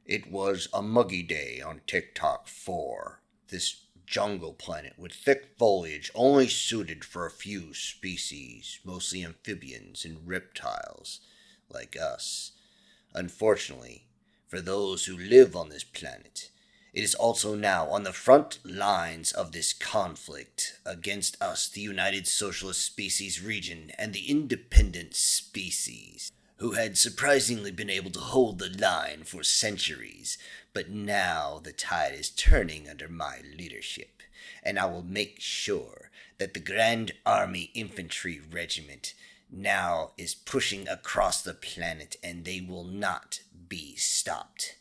It was a muggy day on TikTok 4. This jungle planet with thick foliage only suited for a few species, mostly amphibians and reptiles, like us. Unfortunately, for those who live on this planet, it is also now on the front lines of this conflict against us, the United Socialist Species region, and the independent species, who had surprisingly been able to hold the line for centuries. But now the tide is turning under my leadership, and I will make sure that the Grand Army Infantry Regiment now is pushing across the planet, and they will not be stopped.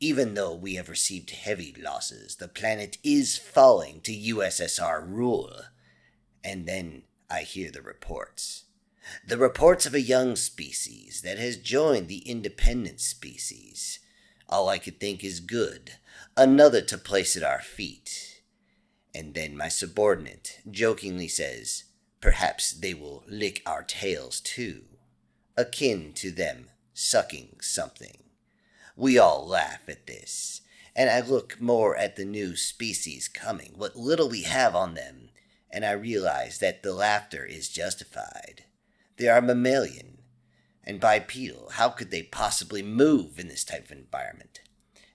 Even though we have received heavy losses, the planet is falling to USSR rule. And then I hear the reports. The reports of a young species that has joined the independent species. All I could think is good, another to place at our feet. And then my subordinate jokingly says, perhaps they will lick our tails too, akin to them sucking something. We all laugh at this, and I look more at the new species coming, what little we have on them, and I realize that the laughter is justified. They are mammalian and bipedal. How could they possibly move in this type of environment?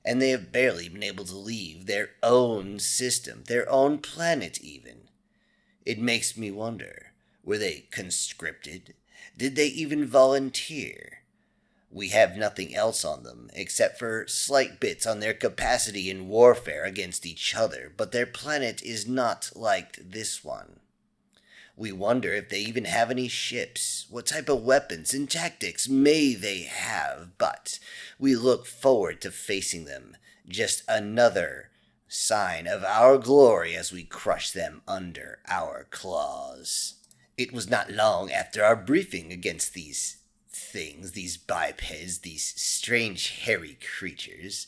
And they have barely been able to leave their own system, their own planet even. It makes me wonder, were they conscripted? Did they even volunteer? We have nothing else on them, except for slight bits on their capacity in warfare against each other, but their planet is not like this one. We wonder if they even have any ships, what type of weapons and tactics may they have, but we look forward to facing them. Just another sign of our glory as we crush them under our claws. It was not long after our briefing against these things, these bipeds, these strange hairy creatures,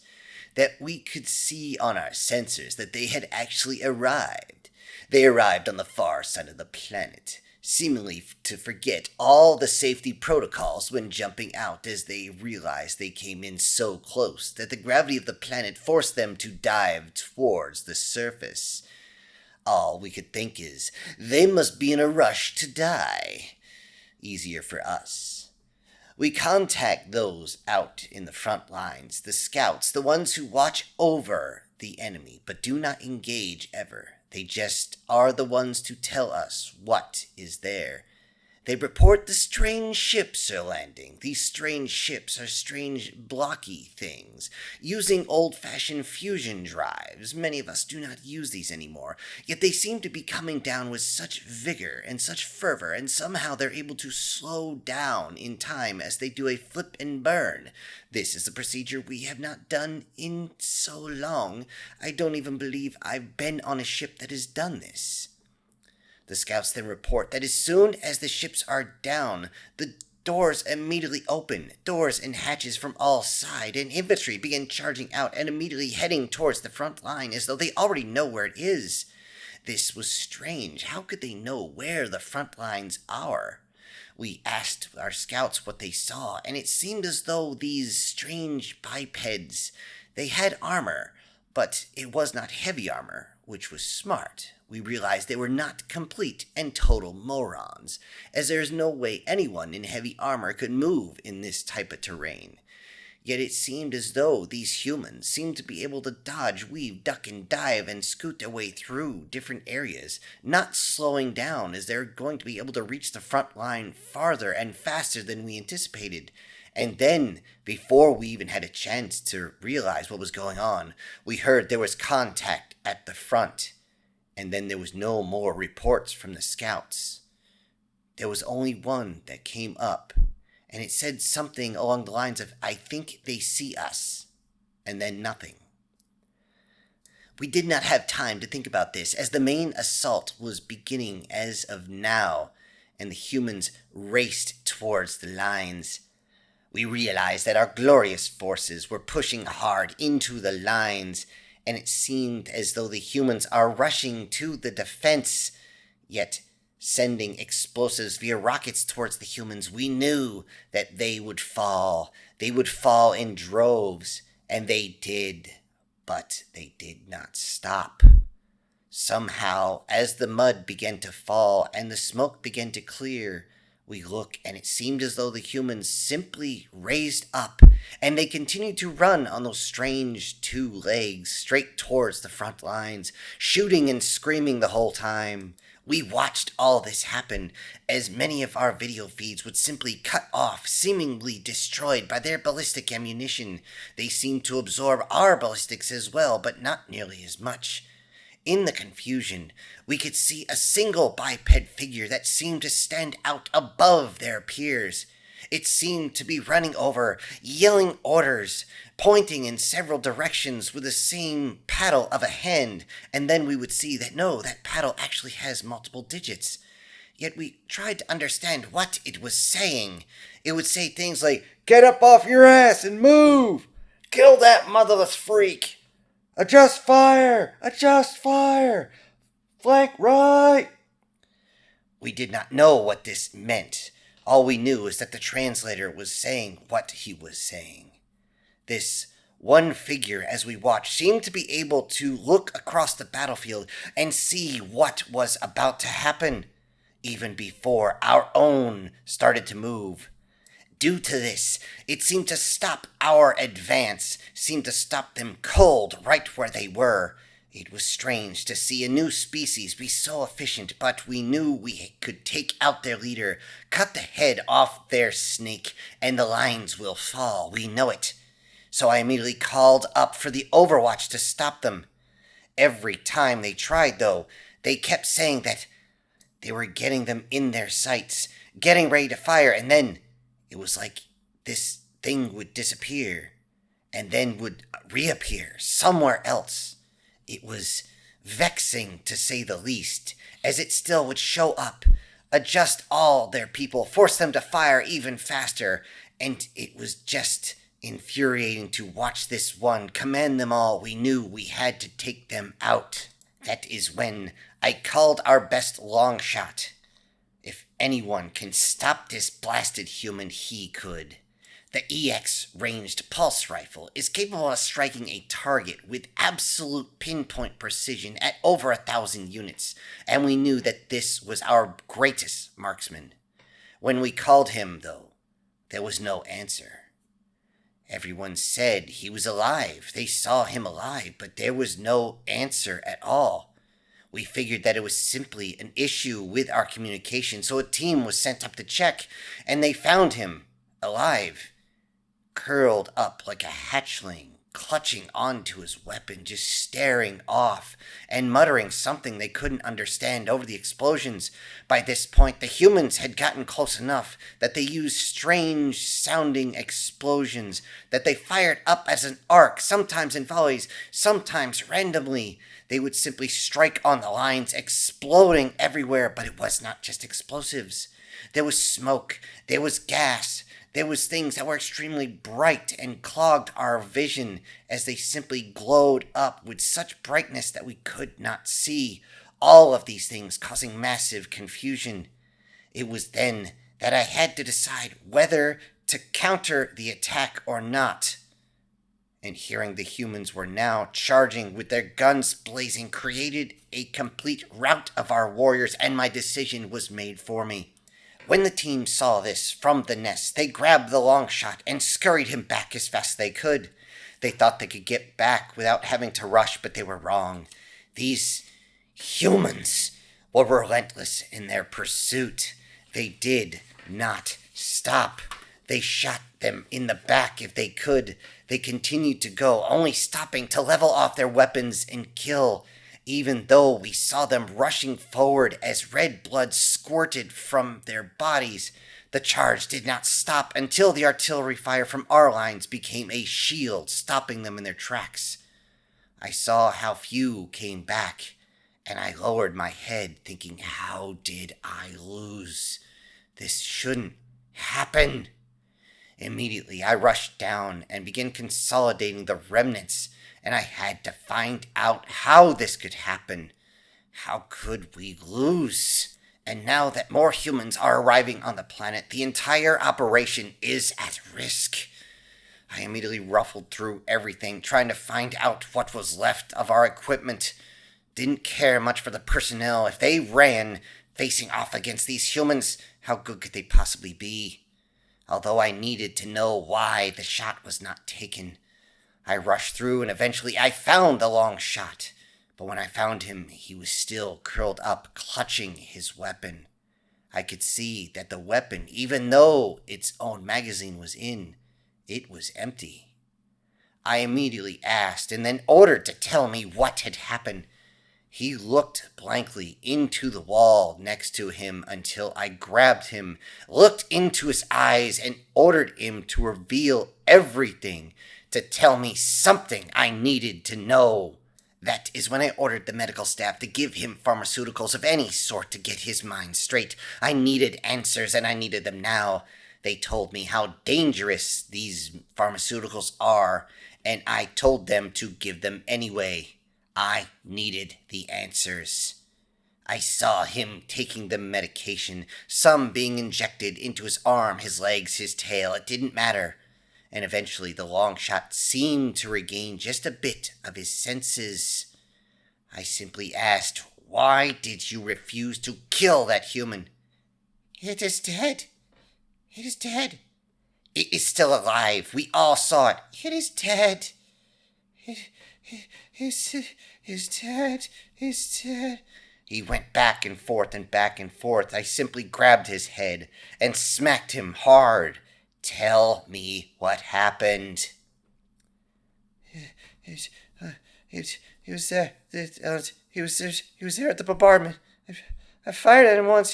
that we could see on our sensors that they had actually arrived. They arrived on the far side of the planet, seemingly to forget all the safety protocols when jumping out, as they realized they came in so close that the gravity of the planet forced them to dive towards the surface. All we could think is, they must be in a rush to die. Easier for us. We contact those out in the front lines, the scouts, the ones who watch over the enemy, but do not engage ever. They just are the ones to tell us what is there. They report the strange ships are landing. These strange ships are strange blocky things, using old-fashioned fusion drives. Many of us do not use these anymore, yet they seem to be coming down with such vigor and such fervor, and somehow they're able to slow down in time as they do a flip and burn. This is a procedure we have not done in so long. I don't even believe I've been on a ship that has done this. The scouts then report that as soon as the ships are down, the doors immediately open, doors and hatches from all sides, and infantry begin charging out and immediately heading towards the front line as though they already know where it is. This was strange. How could they know where the front lines are? We asked our scouts what they saw, and it seemed as though these strange bipeds, they had armor, but it was not heavy armor, which was smart. We realized they were not complete and total morons, as there is no way anyone in heavy armor could move in this type of terrain. Yet it seemed as though these humans seemed to be able to dodge, weave, duck, and dive and scoot their way through different areas, not slowing down as they're going to be able to reach the front line farther and faster than we anticipated. And then, before we even had a chance to realize what was going on, we heard there was contact at the front. And then there was no more reports from the scouts. There was only one that came up, and it said something along the lines of, "I think they see us," and then nothing. We did not have time to think about this, as the main assault was beginning as of now, and the humans raced towards the lines. We realized that our glorious forces were pushing hard into the lines, and it seemed as though the humans are rushing to the defense, yet sending explosives via rockets towards the humans. We knew that they would fall. They would fall in droves, And they did, but they did not stop. Somehow, as the mud began to fall and the smoke began to clear, we look and it seemed as though the humans simply raised up and they continued to run on those strange two legs straight towards the front lines, shooting and screaming the whole time. We watched all this happen as many of our video feeds would simply cut off, seemingly destroyed by their ballistic ammunition. They seemed to absorb our ballistics as well, but not nearly as much. In the confusion, we could see a single biped figure that seemed to stand out above their peers. It seemed to be running over, yelling orders, pointing in several directions with the same paddle of a hand, and then we would see that no, that paddle actually has multiple digits. Yet we tried to understand what it was saying. It would say things like, "Get up off your ass and move! Kill that motherless freak! Adjust fire! Adjust fire! Flank right!" We did not know what this meant. All we knew is that the translator was saying what he was saying. This one figure, as we watched, seemed to be able to look across the battlefield and see what was about to happen, even before our own started to move. Due to this, it seemed to stop our advance, seemed to stop them cold right where they were. It was strange to see a new species be so efficient, but we knew we could take out their leader, cut the head off their snake, and the lines will fall. We know it. So I immediately called up for the Overwatch to stop them. Every time they tried, though, they kept saying that they were getting them in their sights, getting ready to fire, and then it was like this thing would disappear and then would reappear somewhere else. It was vexing, to say the least, as it still would show up, adjust all their people, force them to fire even faster, and it was just infuriating to watch this one command them all. We knew we had to take them out. That is when I called our best long shot. If anyone can stop this blasted human, he could. The EX ranged pulse rifle is capable of striking a target with absolute pinpoint precision at over 1,000 units, and we knew that this was our greatest marksman. When we called him, though, there was no answer. Everyone said he was alive. They saw him alive, but there was no answer at all. We figured that it was simply an issue with our communication, so a team was sent up to check, and they found him alive, curled up like a hatchling, clutching onto his weapon, just staring off and muttering something they couldn't understand over the explosions. By this point, the humans had gotten close enough that they used strange-sounding explosions that they fired up as an arc, sometimes in volleys, sometimes randomly. They would simply strike on the lines, exploding everywhere, but it was not just explosives. There was smoke, there was gas, there was things that were extremely bright and clogged our vision as they simply glowed up with such brightness that we could not see. All of these things causing massive confusion. It was then that I had to decide whether to counter the attack or not. And hearing the humans were now charging with their guns blazing created a complete rout of our warriors, and my decision was made for me. When the team saw this from the nest, they grabbed the long shot and scurried him back as fast as they could. They thought they could get back without having to rush, but they were wrong. These humans were relentless in their pursuit. They did not stop. They shot them in the back if they could. They continued to go, only stopping to level off their weapons and kill. Even though we saw them rushing forward as red blood squirted from their bodies, the charge did not stop until the artillery fire from our lines became a shield, stopping them in their tracks. I saw how few came back, and I lowered my head, thinking, how did I lose? This shouldn't happen. Immediately, I rushed down and began consolidating the remnants, and I had to find out how this could happen. How could we lose? And now that more humans are arriving on the planet, the entire operation is at risk. I immediately ruffled through everything, trying to find out what was left of our equipment. Didn't care much for the personnel. If they ran, facing off against these humans, how good could they possibly be? Although I needed to know why the shot was not taken. I rushed through and eventually I found the long shot. But when I found him, he was still curled up, clutching his weapon. I could see that the weapon, even though its own magazine was in, it was empty. I immediately asked and then ordered to tell me what had happened. He looked blankly into the wall next to him until I grabbed him, looked into his eyes, and ordered him to reveal everything, to tell me something I needed to know. That is when I ordered the medical staff to give him pharmaceuticals of any sort to get his mind straight. I needed answers, and I needed them now. They told me how dangerous these pharmaceuticals are, and I told them to give them anyway. I needed the answers. I saw him taking the medication, some being injected into his arm, his legs, his tail. It didn't matter. And eventually the long shot seemed to regain just a bit of his senses. I simply asked, "Why did you refuse to kill that human?" "It is dead. It is dead." "It is still alive. We all saw it." "It is dead. It is dead. It's dead." He went back and forth and back and forth. I simply grabbed his head and smacked him hard. "Tell me what happened." He was there. He was there at the bombardment. I fired at him once.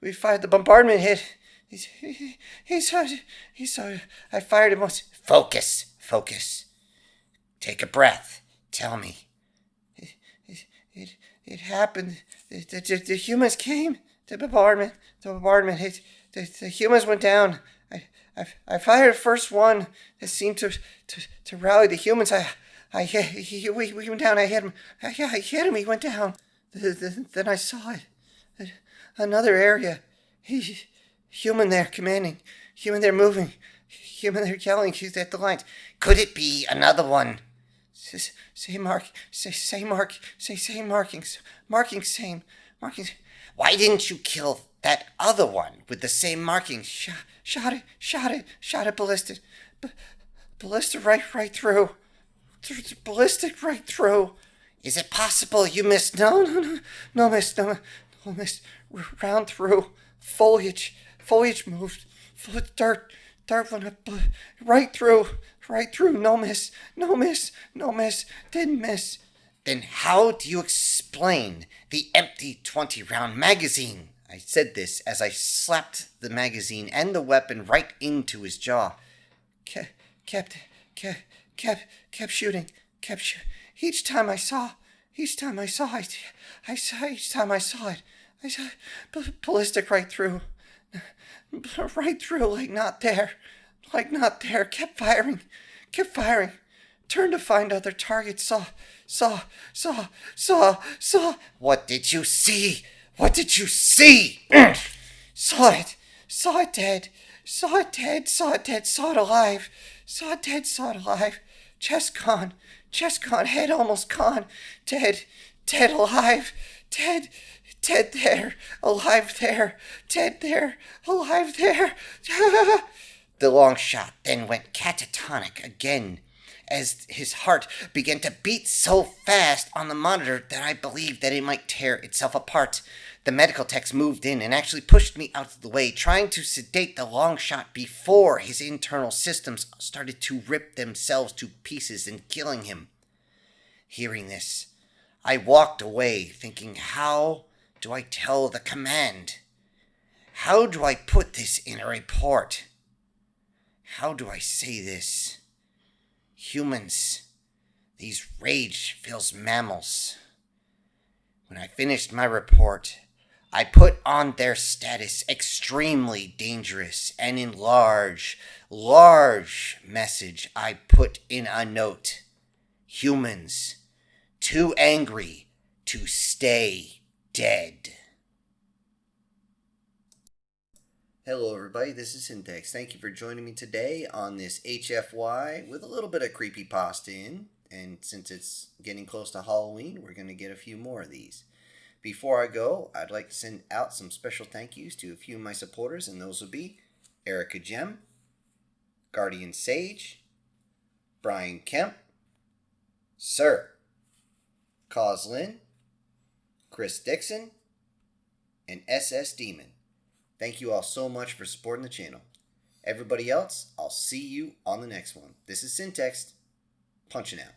We fired. The bombardment hit. He saw. I fired him once. Focus. Take a breath. Tell me. It happened. The humans came. The bombardment hit. The humans went down. I fired the first one that seemed to rally the humans. We went down. I hit him. I hit him. He went down. Then I saw it. Another area. Human there commanding. Human there moving. Human there yelling. He's at the lines. Could it be another one? Same markings. Markings. Why didn't you kill that other one with the same markings? Shot it ballistic. Ballistic right through. Ballistic right through. Is it possible you missed? No, missed. Round through. Foliage moved. Dirt went up. Right through. No miss. Didn't miss. Then how do you explain the empty 20-round magazine? I said this as I slapped the magazine and the weapon right into his jaw. Kept shooting. Each time I saw it, I saw ballistic right through, like not there. Kept firing. Turned to find other targets. Saw. What did you see? Saw it dead. Saw it dead. Saw it alive. Chest gone. Head almost gone. Dead alive. Dead there. Alive there. Dead there. Alive there. The long shot then went catatonic again, as his heart began to beat so fast on the monitor that I believed that it might tear itself apart. The medical techs moved in and actually pushed me out of the way, trying to sedate the long shot before his internal systems started to rip themselves to pieces and killing him. Hearing this, I walked away thinking, how do I tell the command? How do I put this in a report? How do I say this? Humans, these rage-filled mammals. When I finished my report, I put on their status extremely dangerous, and in large message I put in a note. Humans, too angry to stay dead. Hello, everybody. This is Syntax. Thank you for joining me today on this HFY with a little bit of creepypasta in. And since it's getting close to Halloween, we're going to get a few more of these. Before I go, I'd like to send out some special thank yous to a few of my supporters, and those will be Erica Gem, Guardian Sage, Brian Kemp, Sir, Coslin, Chris Dixon, and SS Demon. Thank you all so much for supporting the channel. Everybody else, I'll see you on the next one. This is Syntax, punching out.